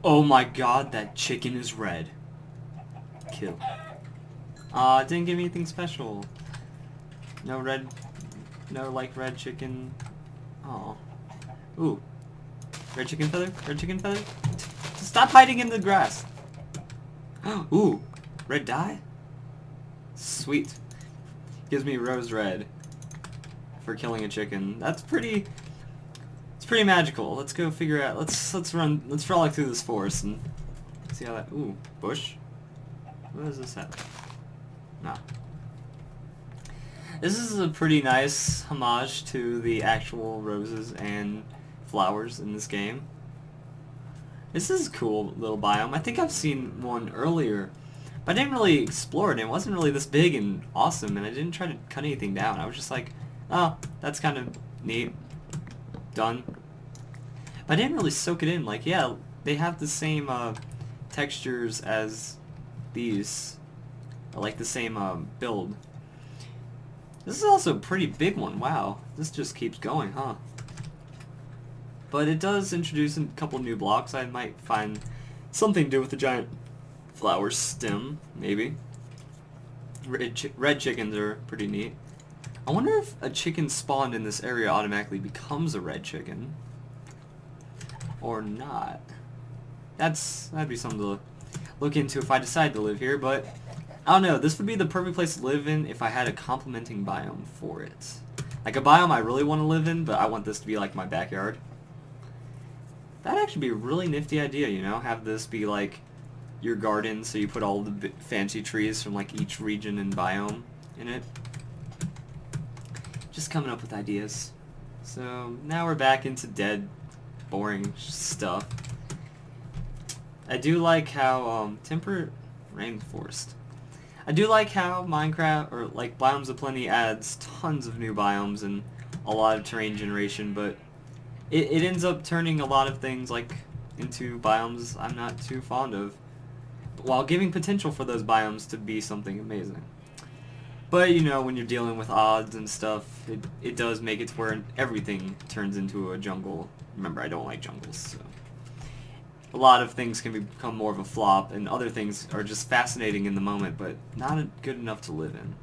Oh my god, that chicken is red. Kill. It didn't give me anything special. No red, no like red chicken. Oh. Ooh. Red chicken feather? Red chicken feather? Stop hiding in the grass. Ooh. Red dye? Sweet. Gives me rose red for killing a chicken. That's pretty... It's pretty magical. Let's go figure out... Let's frolic through this forest and see how that... Ooh. Bush? What does this have? Nah. This is a pretty nice homage to the actual roses and flowers in this game. This is a cool little biome. I think I've seen one earlier, but I didn't really explore it. It wasn't really this big and awesome, and I didn't try to cut anything down. I was just like, oh, that's kind of neat. Done. But I didn't really soak it in. Like, yeah, they have the same textures as these. Or like the same build. This is also a pretty big one. Wow. This just keeps going, huh? But it does introduce a couple new blocks. I might find something to do with the giant flower stem, maybe. Red chickens are pretty neat. I wonder if a chicken spawned in this area automatically becomes a red chicken. Or not. That'd be something to look into if I decide to live here, but I don't know. This would be the perfect place to live in if I had a complementing biome for it. Like a biome I really want to live in, but I want this to be like my backyard. That'd actually be a really nifty idea, you know? Have this be like your garden, so you put all the fancy trees from like each region and biome in it. Just coming up with ideas. So now we're back into dead, boring stuff. I do like how temperate rainforest. I do like how Minecraft, or like Biomes of Plenty, adds tons of new biomes and a lot of terrain generation, but it ends up turning a lot of things like into biomes I'm not too fond of, while giving potential for those biomes to be something amazing. But you know, when you're dealing with odds and stuff, it does make it to where everything turns into a jungle. Remember, I don't like jungles, so a lot of things can become more of a flop, and other things are just fascinating in the moment, but not good enough to live in.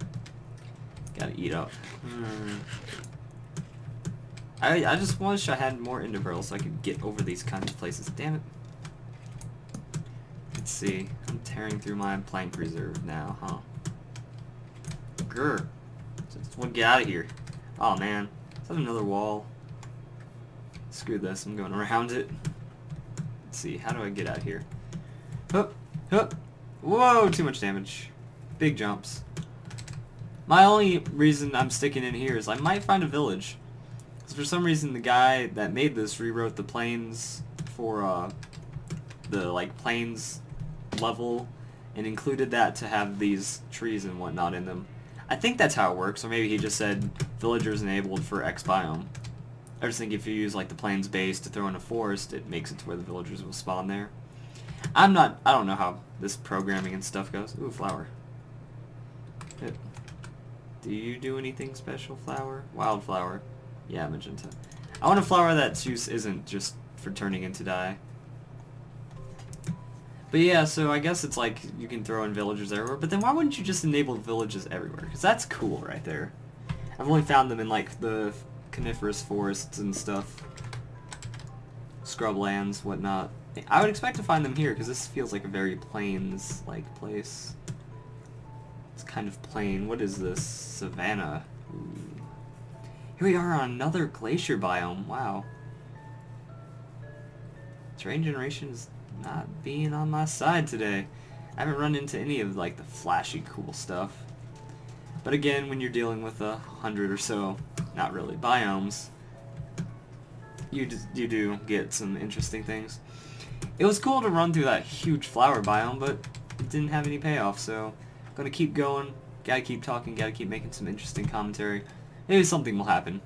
Gotta eat up. I just wish I had more ender pearls so I could get over these kinds of places. Damn it. Let's see. I'm tearing through my plank reserve now, huh? Grr. Just want to get out of here. Oh man. Is that another wall? Screw this. I'm going around it. Let's see. How do I get out of here? Hup. Hup. Whoa, too much damage. Big jumps. My only reason I'm sticking in here is I might find a village. For some reason, the guy that made this rewrote the plains for the like plains level and included that to have these trees and whatnot in them. I think that's how it works, or maybe he just said villagers enabled for X biome. I just think if you use like the plains base to throw in a forest, it makes it to where the villagers will spawn there. I don't know how this programming and stuff goes. Ooh, flower. Do you do anything special, flower? Wildflower. Yeah, magenta. I want a flower that's use isn't just for turning into dye. But yeah, so I guess it's like you can throw in villagers everywhere, but then why wouldn't you just enable villages everywhere? Because that's cool right there. I've only found them in like the coniferous forests and stuff. Scrublands, whatnot. I would expect to find them here, because this feels like a very plains-like place. It's kind of plain. What is this? Savannah. Ooh. Here we are on another glacier biome. Wow. Terrain generation is not being on my side today. I haven't run into any of like the flashy cool stuff. But again, when you're dealing with 100 or so, not really, biomes, you do get some interesting things. It was cool to run through that huge flower biome, but it didn't have any payoff, so I'm gonna keep going, gotta keep talking, gotta keep making some interesting commentary. Maybe something will happen.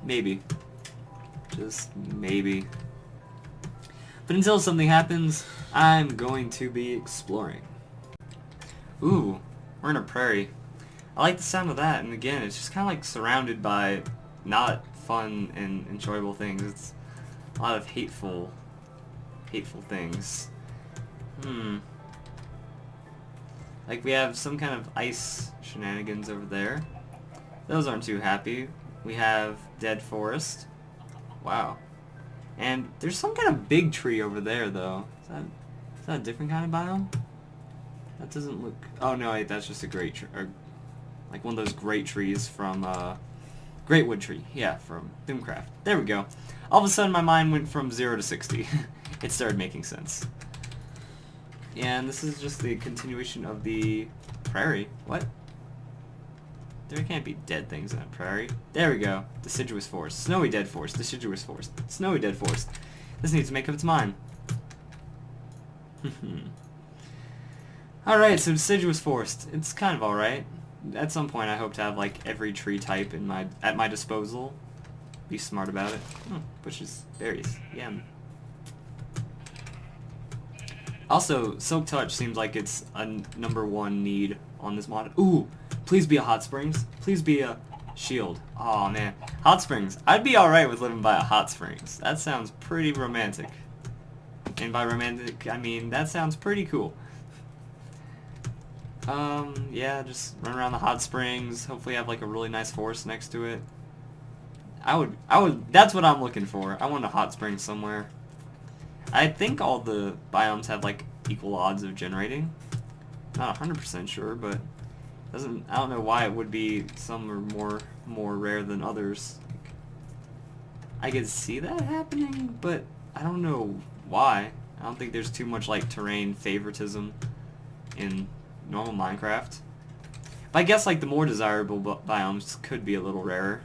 Maybe. Just maybe. But until something happens, I'm going to be exploring. Ooh, we're in a prairie. I like the sound of that, and again, it's just kind of like surrounded by not fun and enjoyable things. It's a lot of hateful hateful things. Like, we have some kind of ice shenanigans over there. Those aren't too happy. We have dead forest. Wow. And there's some kind of big tree over there, though. Is that a different kind of biome? That doesn't look... Oh, no, wait, that's just a great tree. Or, like one of those great trees from, Great wood tree. Yeah, from Doomcraft. There we go. All of a sudden, my mind went from 0 to 60. It started making sense. And this is just the continuation of the prairie. What? There can't be dead things in a prairie. There we go. Deciduous forest. Snowy dead forest. Deciduous forest. Snowy dead forest. This needs to make up its mind. Alright, so deciduous forest. It's kind of alright. At some point I hope to have like every tree type at my disposal. Be smart about it. Bushes, berries, yum. Also, Silk Touch seems like it's a #1 need on this mod. Ooh, please be a hot springs. Please be a shield. Aw, man. Hot springs. I'd be alright with living by a hot springs. That sounds pretty romantic. And by romantic, I mean that sounds pretty cool. Yeah, just run around the hot springs. Hopefully have like a really nice forest next to it. That's what I'm looking for. I want a hot spring somewhere. I think all the biomes have like equal odds of generating. Not 100% sure, but I don't know why it would be some are more rare than others. I could see that happening, but I don't know why. I don't think there's too much like terrain favoritism in normal Minecraft. But I guess like the more desirable biomes could be a little rarer.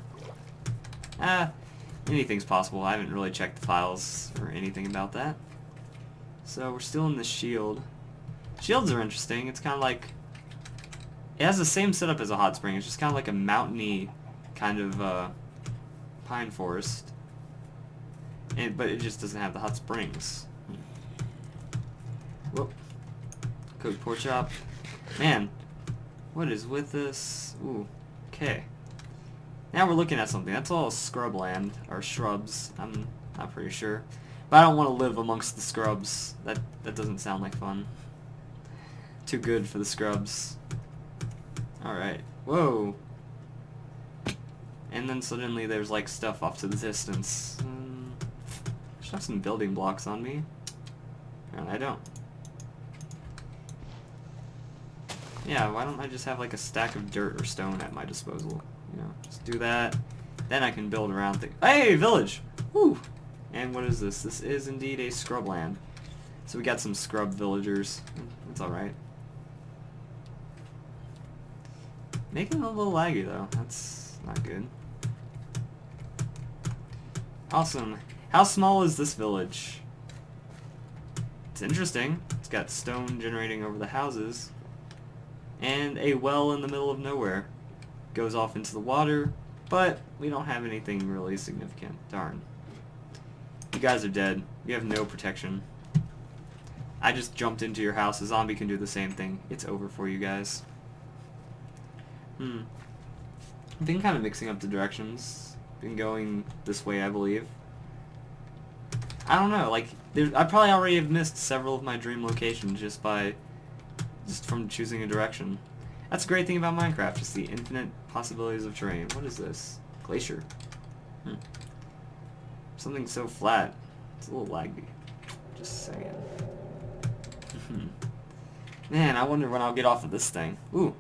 Anything's possible. I haven't really checked the files or anything about that. So we're still in the shield. Shields are interesting. It's kind of like... It has the same setup as a hot spring. It's just kind of like a mountainy kind of pine forest. But it just doesn't have the hot springs. Whoop. Cooked pork chop. Man, what is with this? Ooh, okay. Now we're looking at something. That's all scrubland, or shrubs. I'm not pretty sure. But I don't want to live amongst the scrubs. That doesn't sound like fun. Too good for the scrubs. Alright. Whoa. And then suddenly there's like stuff off to the distance. I should have some building blocks on me. And I don't. Yeah, why don't I just have like a stack of dirt or stone at my disposal? You know, just do that. Then I can build around things. Hey, village! Woo! And what is this? This is indeed a scrubland. So we got some scrub villagers. That's alright. Making it a little laggy though. That's not good. Awesome. How small is this village? It's interesting. It's got stone generating over the houses. And a well in the middle of nowhere. Goes off into the water, but we don't have anything really significant. Darn. You guys are dead. You have no protection. I just jumped into your house. A zombie can do the same thing. It's over for you guys. I've been kind of mixing up the directions. Been going this way, I believe. I don't know, like, I probably already have missed several of my dream locations just from choosing a direction. That's a great thing about Minecraft, just the infinite possibilities of terrain. What is this? Glacier. Something so flat. It's a little laggy. Just saying. Man, I wonder when I'll get off of this thing. Ooh.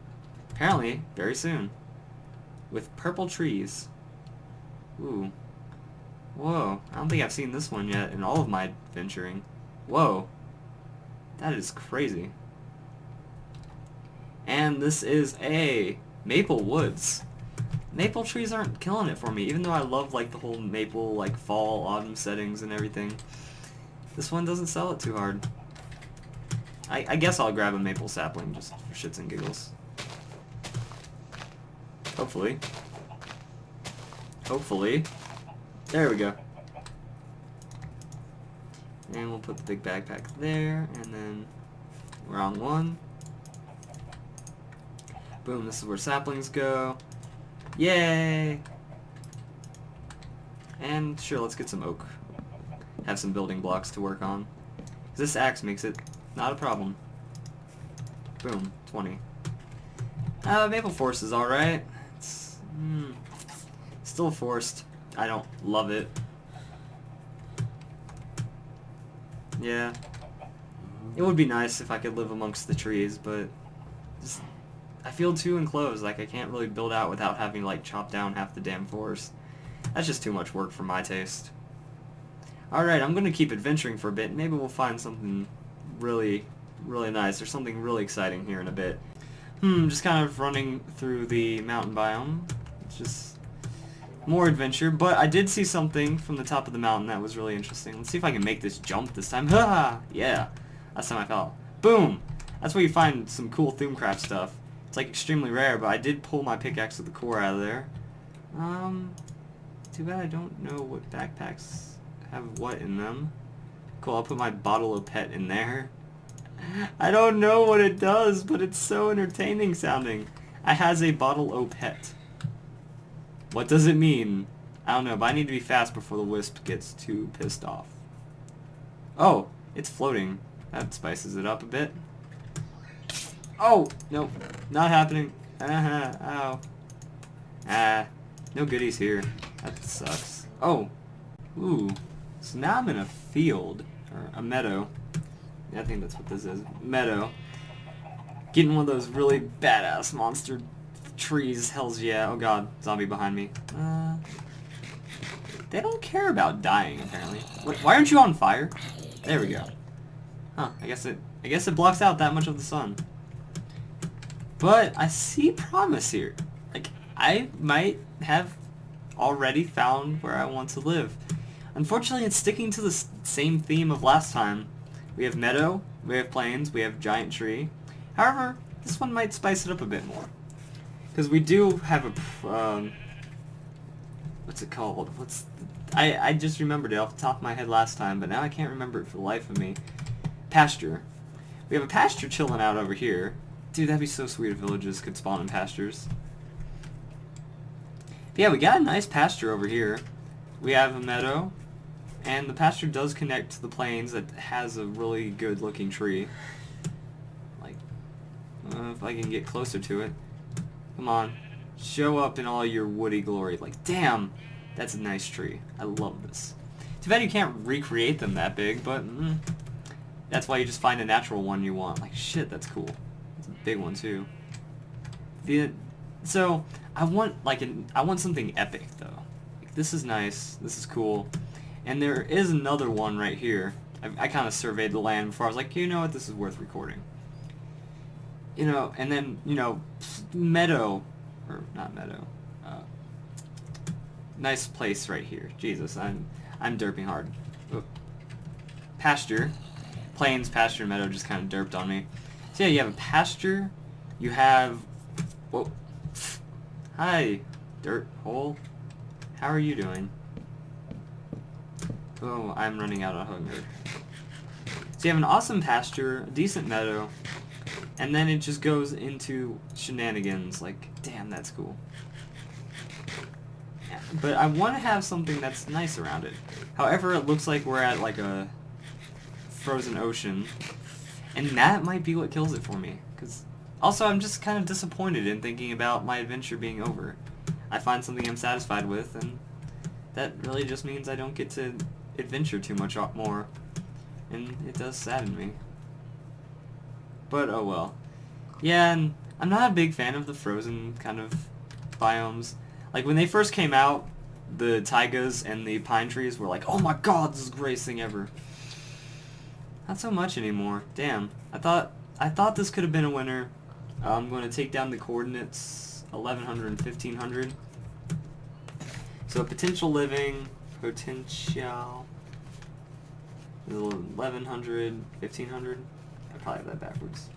Apparently, very soon. With purple trees. Ooh. Whoa. I don't think I've seen this one yet in all of my venturing. Whoa. That is crazy. And this is a maple woods. Maple trees aren't killing it for me, even though I love like the whole maple like fall, autumn settings and everything. This one doesn't sell it too hard. I guess I'll grab a maple sapling just for shits and giggles. Hopefully. Hopefully. There we go. And we'll put the big backpack there, and then wrong one. Boom, this is where saplings go. Yay! And sure, let's get some oak. Have some building blocks to work on. This axe makes it not a problem. Boom, 20. Maple Forest is alright. It's still forced. I don't love it. Yeah. It would be nice if I could live amongst the trees, but just, I feel too enclosed. Like, I can't really build out without having to, like, chop down half the damn forest. That's just too much work for my taste. Alright, I'm gonna keep adventuring for a bit. Maybe we'll find something really, really nice, or something really exciting here in a bit. Just kind of running through the mountain biome. It's just more adventure, but I did see something from the top of the mountain that was really interesting. Let's see if I can make this jump this time. Ha! Yeah. Last time I fell. Boom! That's where you find some cool Thumbcraft stuff. It's like extremely rare, but I did pull my pickaxe with the core out of there. Too bad I don't know what backpacks have what in them. Cool, I'll put my bottle of pet in there. I don't know what it does, but it's so entertaining sounding. I has a bottle o pet. What does it mean? I don't know, but I need to be fast before the wisp gets too pissed off. Oh, it's floating. That spices it up a bit. Oh, no, not happening. Ow. No goodies here. That sucks. Oh, ooh. So now I'm in a field, or a meadow. Yeah, I think that's what this is. Meadow. Getting one of those really badass monster trees. Hells yeah. Oh god, zombie behind me. They don't care about dying, apparently. Why aren't you on fire? There we go. Huh, I guess it blocks out that much of the sun. But I see promise here. Like, I might have already found where I want to live. Unfortunately, it's sticking to the same theme of last time. We have meadow, we have plains, we have giant tree. However, this one might spice it up a bit more. Because we do have a, what's it called? I just remembered it off the top of my head last time, but now I can't remember it for the life of me. Pasture. We have a pasture chilling out over here. Dude, that'd be so sweet if villages could spawn in pastures. But yeah, we got a nice pasture over here. We have a meadow, and the pasture does connect to the plains that has a really good looking tree. Like, if I can get closer to it. Come on. Show up in all your woody glory. Like, damn, that's a nice tree. I love this. Too bad you can't recreate them that big, but that's why you just find a natural one you want. Like, shit, that's cool. It's a big one, too. So, I want something epic, though. Like, this is nice. This is cool. And there is another one right here. I kind of surveyed the land before. I was like, you know what? This is worth recording. You know, and then, you know, meadow, or not meadow, nice place right here. Jesus, I'm derping hard. Oop. Pasture, plains, pasture, meadow just kind of derped on me. So yeah, you have a pasture, you have, whoa, hi, dirt hole, how are you doing? Oh, I'm running out of hunger. So you have an awesome pasture, a decent meadow, and then it just goes into shenanigans. Like, damn, that's cool. Yeah, but I want to have something that's nice around it. However, it looks like we're at like a frozen ocean, and that might be what kills it for me. Cause also, I'm just kind of disappointed in thinking about my adventure being over. I find something I'm satisfied with, and that really just means I don't get to adventure too much more, and it does sadden me. But oh well. Yeah, and I'm not a big fan of the frozen kind of biomes. Like, when they first came out, the taigas and the pine trees were like, oh my god, this is the greatest thing ever. Not so much anymore. Damn. I thought this could have been a winner. I'm going to take down the coordinates 1100 and 1500. So potential living, potential 1100, 1500. I probably have that backwards.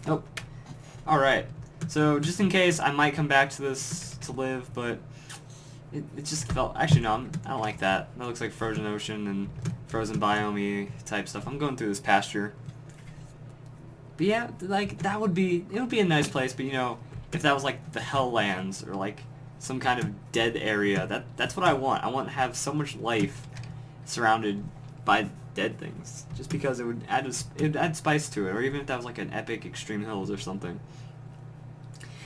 Nope. Alright. So just in case, I might come back to this to live, but it just felt... Actually, no, I don't like that. That looks like frozen ocean and frozen biome type stuff. I'm going through this pasture. But yeah, like, it would be a nice place, but you know, if that was like the Helllands or like some kind of dead area, that's what I want. I want to have so much life surrounded by dead things, just because it would add spice to it, or even if that was like an epic Extreme Hills or something.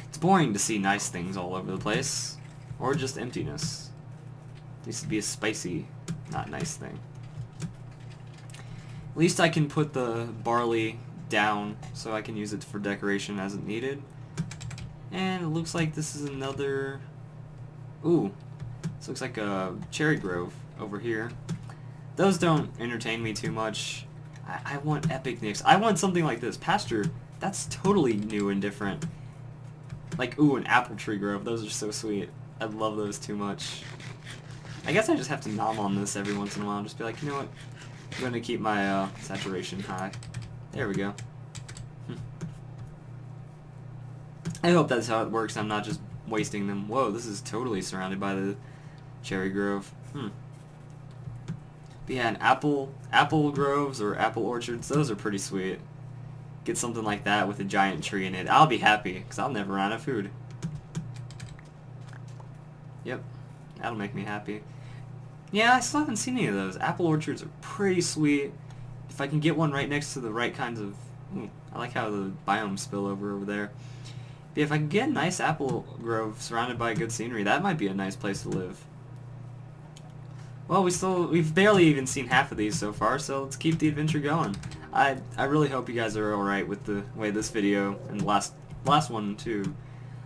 It's boring to see nice things all over the place, or just emptiness. It needs to be a spicy, not nice thing. At least I can put the barley down so I can use it for decoration as it needed. And it looks like this is another... Ooh, this looks like a cherry grove over here. Those don't entertain me too much. I want epicness. I want something like this. Pasture, that's totally new and different. Like, ooh, an apple tree grove. Those are so sweet. I love those too much. I guess I just have to nom on this every once in a while and just be like, you know what? I'm going to keep my saturation high. There we go. I hope that's how it works. I'm not just wasting them. Whoa, this is totally surrounded by the cherry grove. But yeah, and apple groves or apple orchards, those are pretty sweet. Get something like that with a giant tree in it. I'll be happy, because I'll never run out of food. Yep, that'll make me happy. Yeah, I still haven't seen any of those. Apple orchards are pretty sweet. If I can get one right next to the right kinds of... Ooh, I like how the biomes spill over there. But if I can get a nice apple grove surrounded by good scenery, that might be a nice place to live. Well, we've barely even seen half of these so far, so let's keep the adventure going. I really hope you guys are alright with the way this video, and the last one too.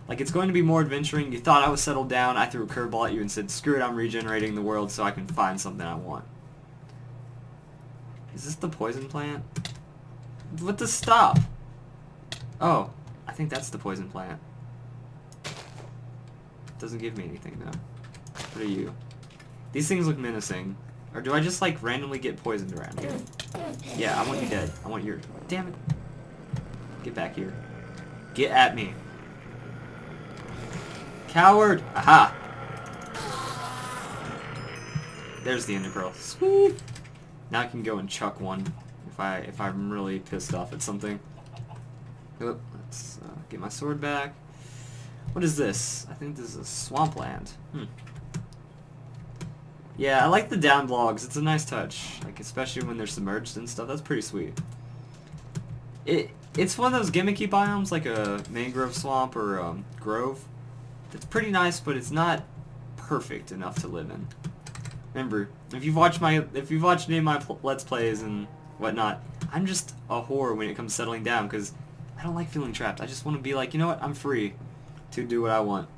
Like, it's going to be more adventuring. You thought I was settled down, I threw a curveball at you and said, screw it, I'm regenerating the world so I can find something I want. Is this the poison plant? What the stop? Oh, I think that's the poison plant. Doesn't give me anything though. What are you? These things look menacing. Or do I just like randomly get poisoned around here? Yeah, I want you dead. I want your... Damn it. Get back here. Get at me. Coward! Aha! There's the ender pearl. Sweet! Now I can go and chuck one if I'm really pissed off at something. Oop, let's get my sword back. What is this? I think this is a swampland. Yeah, I like the downed logs. It's a nice touch, like especially when they're submerged and stuff. That's pretty sweet. It's one of those gimmicky biomes, like a mangrove swamp or grove. It's pretty nice, but it's not perfect enough to live in. Remember, if you've watched any of my Let's Plays and whatnot, I'm just a whore when it comes to settling down because I don't like feeling trapped. I just want to be like, you know what? I'm free to do what I want.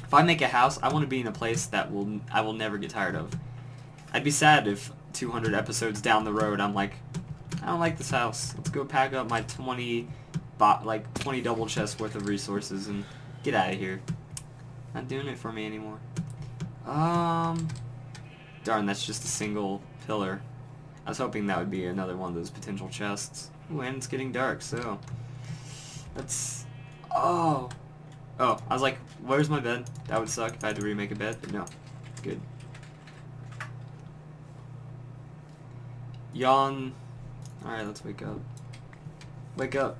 If I make a house, I want to be in a place that I will never get tired of. I'd be sad if 200 episodes down the road I'm like, I don't like this house. Let's go pack up my 20 double chests worth of resources and get out of here. Not doing it for me anymore. Darn, that's just a single pillar. I was hoping that would be another one of those potential chests. Ooh, and it's getting dark, so let's... Oh, I was like, where's my bed? That would suck if I had to remake a bed, but no. Good. Yawn. Alright, let's wake up. Wake up.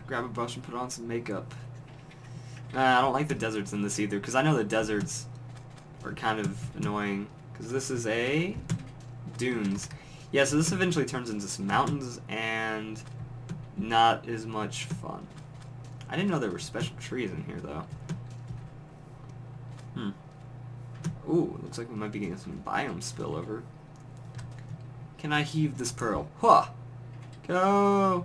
Grab a brush and put on some makeup. I don't like the deserts in this either, because I know the deserts are kind of annoying. Because this is a... dunes. Yeah, so this eventually turns into some mountains, and not as much fun. I didn't know there were special trees in here, though. Ooh, looks like we might be getting some biome spillover. Can I heave this pearl? Huh! Go!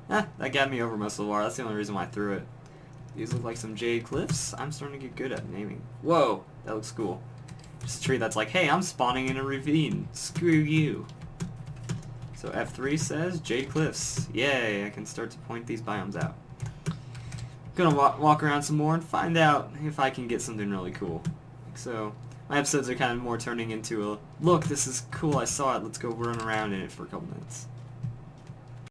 That got me over most of the water. That's the only reason why I threw it. These look like some jade cliffs. I'm starting to get good at naming. Whoa! That looks cool. Just a tree that's like, hey, I'm spawning in a ravine. Screw you. So F3 says Jade Cliffs. Yay, I can start to point these biomes out. Gonna walk around some more and find out if I can get something really cool. So, my episodes are kind of more turning into a, look, this is cool, I saw it, let's go run around in it for a couple minutes.